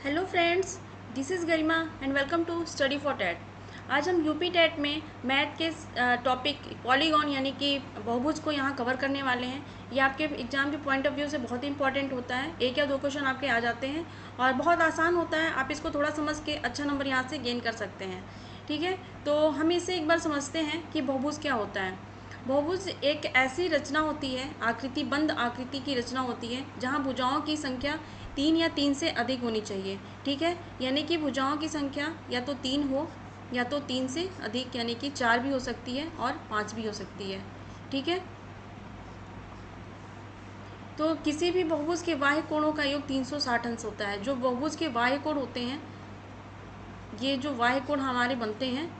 Hello friends, this is Garima and welcome to study for TET. आज हम UP TET में math के topic polygon यानी कि बहुभुज को यहाँ कवर करने वाले हैं। ये आपके एग्जाम के पॉइंट ऑफ व्यू से बहुत ही इंपॉर्टेंट होता है। एक या दो क्वेश्चन आपके आ जाते हैं और बहुत आसान होता है। आप इसको थोड़ा समझ के अच्छा नंबर यहाँ से गेन कर सकते हैं। ठीक है, तो हम इसे एक बार समझते हैं कि बहुभुज क्या होता है। बहुभुज एक ऐसी रचना होती है, आकृतिबंध आकृति की रचना होती है, जहाँ भुजाओं की संख्या 3 या 3 से अधिक होनी चाहिए। ठीक है, यानी कि भुजाओं की संख्या या तो 3 हो या तो 3 से अधिक, यानी कि 4 भी हो सकती है और 5 भी हो सकती है। ठीक है, तो किसी भी बहुभुज के बाह्य कोणों का योग 360 अंश होता है। जो बहुभुज के बाह्य कोण होते हैं, ये जो बाह्य कोण हमारे बनते हैं,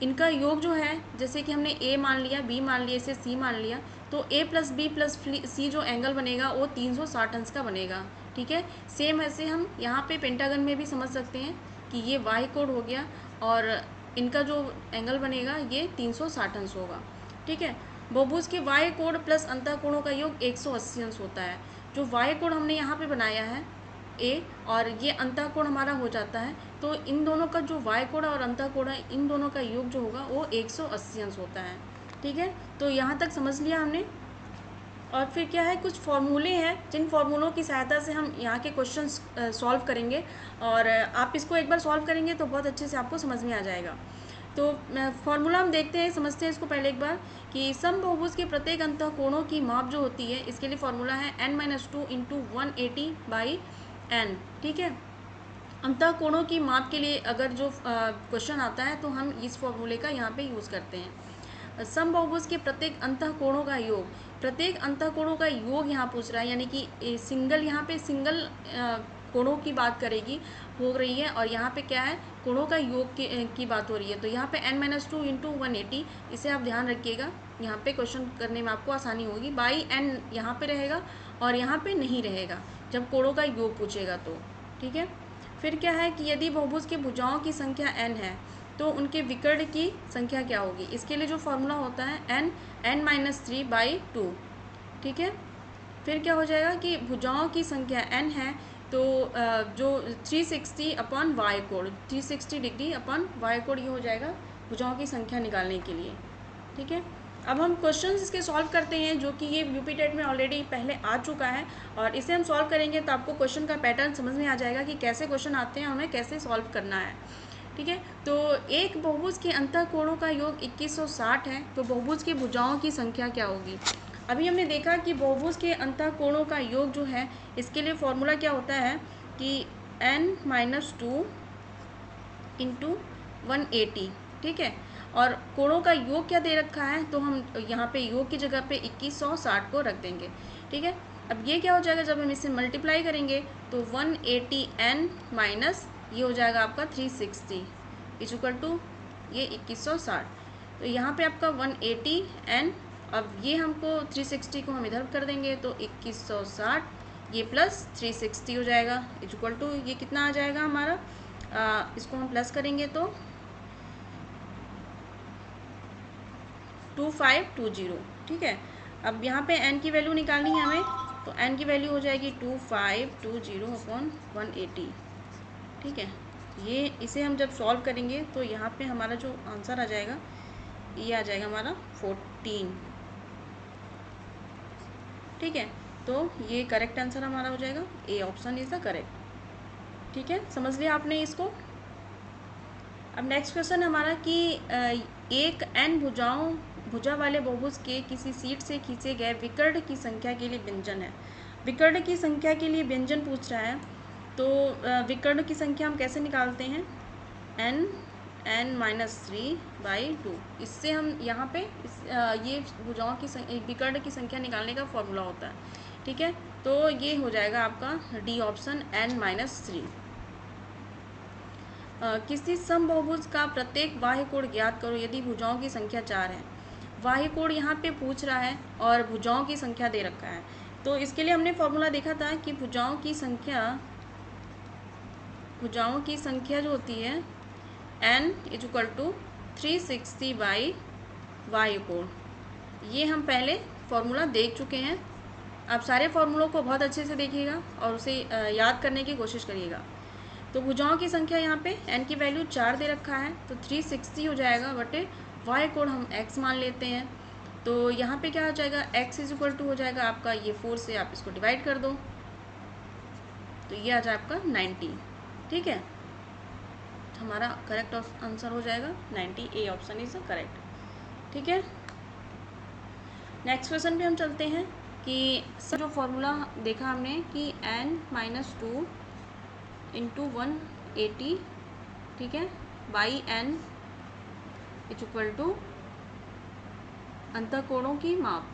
इनका योग जो है, जैसे कि हमने ए मान लिया, बी मान लिया, इसे सी मान लिया, तो ए प्लस बी प्लस सी जो एंगल बनेगा वो 360 अंश का बनेगा। ठीक है, सेम ऐसे हम यहाँ पे पेंटागन में भी समझ सकते हैं कि ये वाई कोण हो गया और इनका जो एंगल बनेगा ये 360 अंश होगा। ठीक है, बहुभुज के वाई कोण प्लस अंतः कोणों का योग 180 अंश होता है। जो वाई कोण हमने यहाँ पे बनाया है ए और ये अंतः कोण हमारा हो जाता है, तो इन दोनों का जो वाय कोण और अंतः कोण है, इन दोनों का योग जो होगा वो 180 अंश होता है। ठीक है, तो यहाँ तक समझ लिया हमने। और फिर क्या है, कुछ फॉर्मूले हैं जिन फॉर्मूलों की सहायता से हम यहाँ के क्वेश्चन सॉल्व करेंगे और आप इसको एक बार सॉल्व करेंगे तो बहुत अच्छे से आपको समझ में आ जाएगा। तो फॉर्मूला हम देखते हैं, समझते हैं इसको पहले एक बार कि समबहुभुज के प्रत्येक अंतः कोणों की माप जो होती है, इसके लिए फॉर्मूला है n-2 इंटू 180/n। ठीक है, अंतः कोणों की माप के लिए अगर जो क्वेश्चन आता है तो हम इस फॉर्मूले का यहाँ पे यूज़ करते हैं। समबहुभुज के प्रत्येक अंतः कोणों का योग, प्रत्येक अंतः कोणों का योग यहाँ पूछ रहा है, यानी कि सिंगल, यहाँ पे सिंगल कोणों की बात करेगी हो रही है और यहाँ पे क्या है, कोणों का योग की बात हो रही है। तो यहाँ पे n-2 इंटू 180, इसे आप ध्यान रखिएगा, यहाँ पे क्वेश्चन करने में आपको आसानी होगी। बाई n यहाँ पे रहेगा और यहाँ पे नहीं रहेगा जब कोणों का योग पूछेगा तो। ठीक है, फिर क्या है कि यदि बहुभुज के भुजाओं की संख्या n है तो उनके विकर्ण की संख्या क्या होगी। इसके लिए जो फॉर्मूला होता है n-3/2। ठीक है, फिर क्या हो जाएगा कि भुजाओं की संख्या n है तो जो 360/y कोण, 360 डिग्री अपॉन y कोण, ये हो जाएगा भुजाओं की संख्या निकालने के लिए। ठीक है, अब हम क्वेश्चंस इसके सॉल्व करते हैं, जो कि ये यूपी टेट में ऑलरेडी पहले आ चुका है और इसे हम सॉल्व करेंगे तो आपको क्वेश्चन का पैटर्न समझ में आ जाएगा कि कैसे क्वेश्चन आते हैं, हमें कैसे सॉल्व करना है। ठीक है, तो एक बहुभुज के अंतः कोणों का योग 2160 है, तो बहुभुज की भुजाओं की संख्या क्या होगी। अभी हमने देखा कि बहुभुज के अंतः कोणों का योग जो है, इसके लिए फॉर्मूला क्या होता है कि n-2 इंटू 180। ठीक है, और कोणों का योग क्या दे रखा है, तो हम यहाँ पे योग की जगह पे 2160 को रख देंगे। ठीक है, अब ये क्या हो जाएगा, जब हम इसे मल्टीप्लाई करेंगे तो 180n माइनस ये हो जाएगा आपका 360 इक्वल टू ये 2160। तो यहाँ पे आपका 180n, अब ये हमको 360 को हम इधर कर देंगे तो 2160, ये प्लस 360 हो जाएगा इक्वल टू ये कितना आ जाएगा हमारा, इसको हम प्लस करेंगे तो 2520। ठीक है, अब यहाँ पे n की वैल्यू निकालनी है हमें, तो n की वैल्यू हो जाएगी 2520/180। ठीक है, ये इसे हम जब सॉल्व करेंगे तो यहाँ पे हमारा जो आंसर आ जाएगा ये आ जाएगा हमारा 14। ठीक है, तो ये करेक्ट आंसर हमारा हो जाएगा, A option is the correct. ठीक है, समझ लिया आपने इसको। अब नेक्स्ट क्वेश्चन हमारा कि एक n भुजा वाले बहुभुज के किसी सीट से खींचे गए विकर्ण की संख्या के लिए व्यंजन है। विकर्ण की संख्या के लिए व्यंजन पूछ रहा है, तो विकर्ण की संख्या हम कैसे निकालते हैं, n-3/2। इससे हम यहाँ पे ये भुजाओं की विकर्ण की संख्या निकालने का फॉर्मूला होता है। ठीक है, तो ये हो जाएगा आपका डी ऑप्शन n-3। किसी समबहुभुज का प्रत्येक बाह्य कोण ज्ञात करो यदि भुजाओं की संख्या 4 है। बाह्य कोण यहाँ पे पूछ रहा है और भुजाओं की संख्या दे रखा है, तो इसके लिए हमने फॉर्मूला देखा था कि भुजाओं की संख्या जो होती है n इक्वल टू 360/y कोण, ये हम पहले फॉर्मूला देख चुके हैं। आप सारे फॉर्मूलों को बहुत अच्छे से देखिएगा और उसे याद करने की कोशिश करिएगा। तो भुजाओं की संख्या यहाँ पे n की वैल्यू 4 दे रखा है, तो 360 हो जाएगा बटे y कोण हम x मान लेते हैं। तो यहाँ पे क्या हो जाएगा, x इज इक्वल टू हो जाएगा आपका ये 4 से आप इसको डिवाइड कर दो, तो ये आ जाए आपका 90। ठीक है, हमारा करेक्ट आंसर हो जाएगा 90, ए ऑप्शन इज करेक्ट। ठीक है, नेक्स्ट क्वेश्चन पे हम चलते हैं कि जो फॉर्मूला देखा हमने कि n-2 इंटू 180, ठीक है, by n is equal to अंतःकोणों की माप।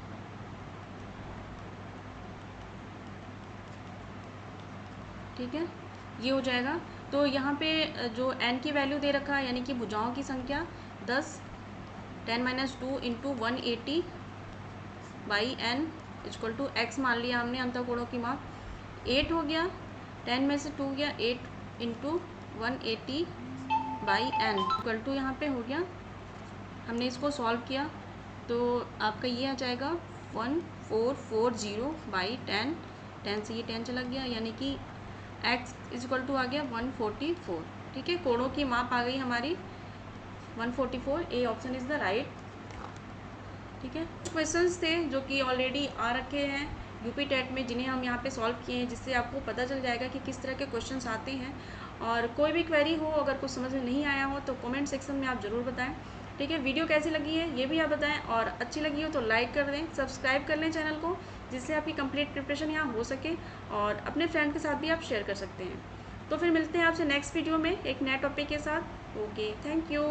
ठीक है, ये हो जाएगा। तो यहाँ पे जो n की वैल्यू दे रखा है यानी कि भुजाओं की संख्या 10, 10-2 into 180 by n equal to x मान लिया हमने अंतःकोणों की माप, 8 हो गया, 10 में से 2 गया, 8 into 180 by n equal to यहाँ पे हो गया, हमने इसको सॉल्व किया तो आपका ये आ जाएगा 1440 बाई 10, 10 से ये 10 चला गया यानी कि x इक्वल टू आ गया 144। ठीक है, कोणों की माप आ गई हमारी 144, A option is the right. ठीक है, क्वेश्चंस थे जो कि ऑलरेडी आ रखे हैं यूपी टेट में, जिन्हें हम यहाँ पे सॉल्व किए हैं, जिससे आपको पता चल जाएगा कि किस तरह के क्वेश्चंस आते हैं। और कोई भी क्वेरी हो, अगर कुछ समझ में नहीं आया हो तो कमेंट सेक्शन में आप ज़रूर बताएं। ठीक है, वीडियो कैसी लगी है ये भी आप बताएं, और अच्छी लगी हो तो लाइक कर दें, सब्सक्राइब कर लें चैनल को, जिससे आपकी कंप्लीट प्रिपरेशन यहाँ हो सके, और अपने फ्रेंड के साथ भी आप शेयर कर सकते हैं। तो फिर मिलते हैं आपसे नेक्स्ट वीडियो में एक नए टॉपिक के साथ। Okay, thank you.